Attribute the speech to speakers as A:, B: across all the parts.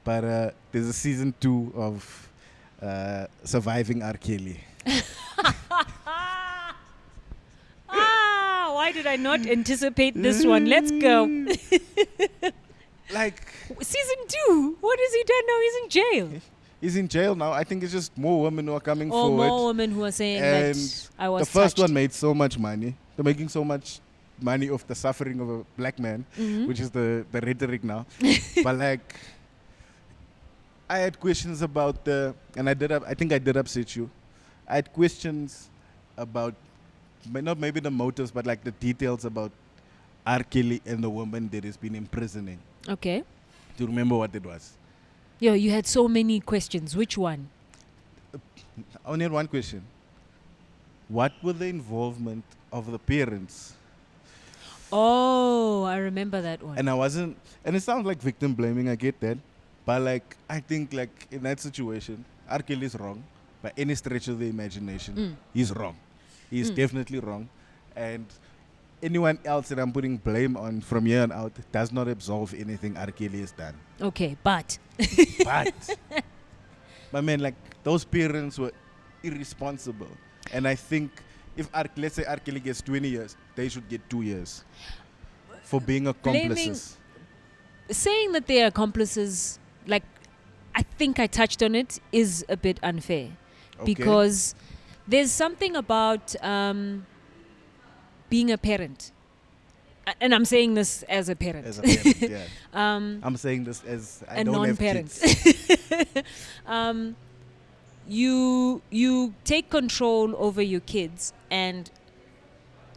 A: But there's a season 2 of Surviving R. Kelly.
B: Why did I not anticipate this one? Let's go.
A: Like,
B: Season 2. What has he done now? He's in jail.
A: he's in jail now. I think it's just more women who are coming
B: Or
A: forward.
B: more women who are saying
A: And
B: that I was
A: the first
B: touched.
A: one made so much money. They're making so much money off the suffering of a black man, which is the rhetoric now. But like, I had questions about I think I did upset you. I had questions about, not maybe the motives, but like the details about R. Kelly and the woman that has been imprisoning.
B: Okay.
A: Do you remember what it was?
B: Yo, you had so many questions. Which one?
A: I only had one question. What were the involvement of the parents?
B: Oh, I remember that one.
A: And it sounds like victim blaming, I get that. But like, I think like in that situation, R. Kelly is wrong by any stretch of the imagination. He's wrong. He's definitely wrong. And anyone else that I'm putting blame on from here on out does not absolve anything R. Kelly has done.
B: Okay, but
A: But man, like, those parents were irresponsible. And I think if let's say R. Kelly gets 20 years, they should get 2 years for being accomplices.
B: saying that they are accomplices, like, I think I touched on it, is a bit unfair.
A: Okay.
B: Because there's something about being a parent. And I'm saying this as a parent.
A: As a parent, yeah. I'm saying this as I
B: a
A: don't
B: non-parent.
A: have kids.
B: You take control over your kids, and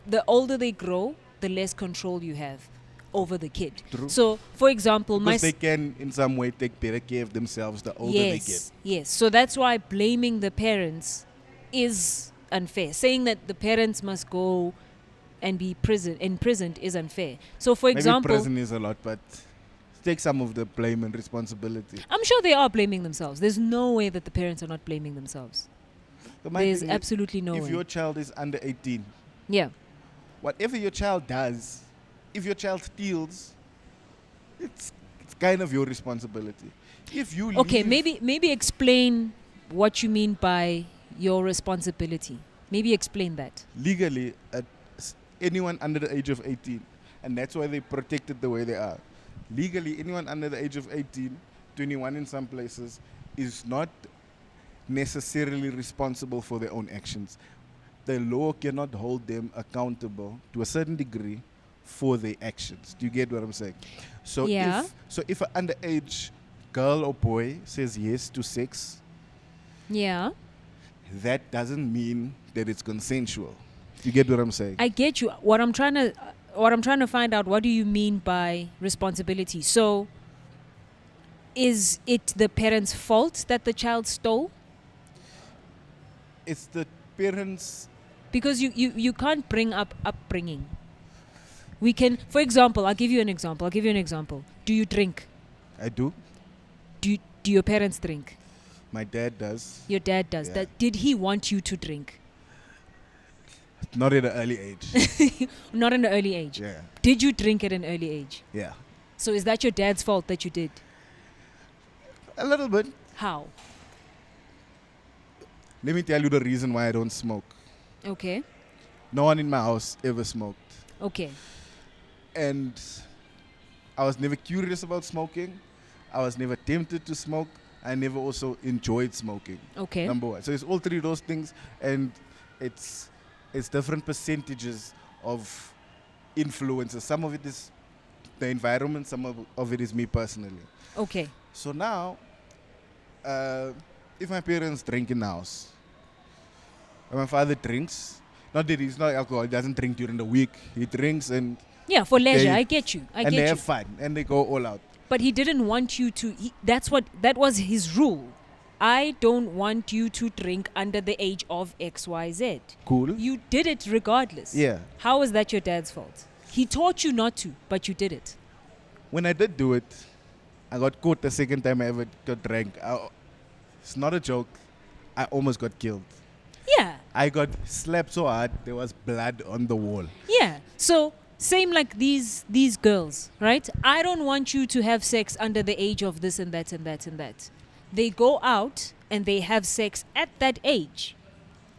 B: the older they grow, the less control you have over the kid.
A: True.
B: So, for example,
A: Because they can, in some way, take better care of themselves the older they get.
B: Yes. So that's why blaming the parents is unfair. Saying that the parents must go and be imprisoned is unfair. So, for example,
A: maybe prison is a lot, but take some of the blame and responsibility.
B: I'm sure they are blaming themselves. There's no way that the parents are not blaming themselves.
A: But my
B: There's
A: thing is,
B: absolutely no
A: if
B: way.
A: your child is under 18,
B: Yeah.
A: whatever your child does, if your child steals, it's kind of your responsibility. If you
B: Okay,
A: leave-
B: maybe explain what you mean by your responsibility. Maybe explain that.
A: legally, anyone under the age of 18, and that's why they protected the way they are. Legally, anyone under the age of 18, 21 in some places, is not necessarily responsible for their own actions. The law cannot hold them accountable to a certain degree for their actions. Do you get what I'm saying? So
B: Yeah.
A: if an underage girl or boy says yes to sex,
B: Yeah.
A: that doesn't mean that it's consensual. You get what I'm saying?
B: I get you. What I'm trying to find out, what do you mean by responsibility? So, is it the parents' fault that the child stole?
A: It's the parents.
B: Because you can't bring up upbringing. We can, for example, I'll give you an example. Do you drink?
A: I do.
B: Do your parents drink?
A: My dad does.
B: Your dad does.
A: Yeah.
B: That did he want you to drink?
A: Not at an early age.
B: Not at an early age.
A: Yeah.
B: Did you drink at an early age?
A: Yeah.
B: So is that your dad's fault that you did?
A: A little bit.
B: How?
A: Let me tell you the reason why I don't smoke.
B: Okay.
A: No one in my house ever smoked.
B: Okay.
A: And I was never curious about smoking. I was never tempted to smoke. I never also enjoyed smoking.
B: Okay.
A: Number one. So it's all three of those things, and it's different percentages of influences. Some of it is the environment, some of it is me personally.
B: Okay.
A: So now, if my parents drink in the house, and my father drinks, not that he's not alcohol, he doesn't drink during the week. He drinks and
B: Yeah, for leisure.
A: They-
B: I get you. I
A: they
B: get
A: have
B: you.
A: fun and they go all out.
B: But he didn't want you to. That was his rule. I don't want you to drink under the age of XYZ.
A: Cool.
B: You did it regardless.
A: Yeah.
B: How is that your dad's fault? He taught you not to, but you did it.
A: When I did do it, I got caught the second time I ever got drank. It's not a joke. I almost got killed.
B: Yeah.
A: I got slapped so hard there was blood on the wall.
B: Yeah. So Same like these girls, right? I don't want you to have sex under the age of this and that and that and that. They go out and they have sex at that age.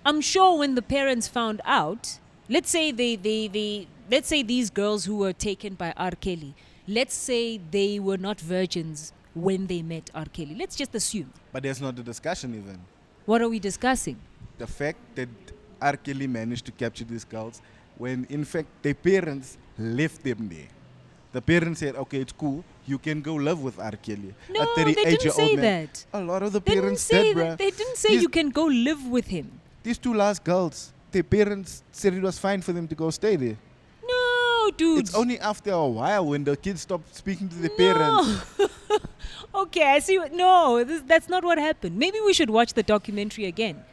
B: I'm sure when the parents found out, let's say let's say these girls who were taken by R. Kelly, let's say they were not virgins when they met R. Kelly. Let's just assume.
A: But there's not a discussion even.
B: What are we discussing?
A: The fact that R. Kelly managed to capture these girls when in fact their parents left them there. The parents said, okay, it's cool. You can go live with R. Kelly.
B: No,
A: A
B: they didn't
A: 38-year-old
B: say
A: man.
B: that.
A: A lot of the
B: They didn't
A: parents
B: say
A: did,
B: that.
A: bruh.
B: They didn't say
A: These-
B: you can go live with him.
A: These two last girls, their parents said it was fine for them to go stay there.
B: No, dude.
A: It's only after a while when the kids stopped speaking to their parents.
B: Okay, I see. No, that's not what happened. Maybe we should watch the documentary again.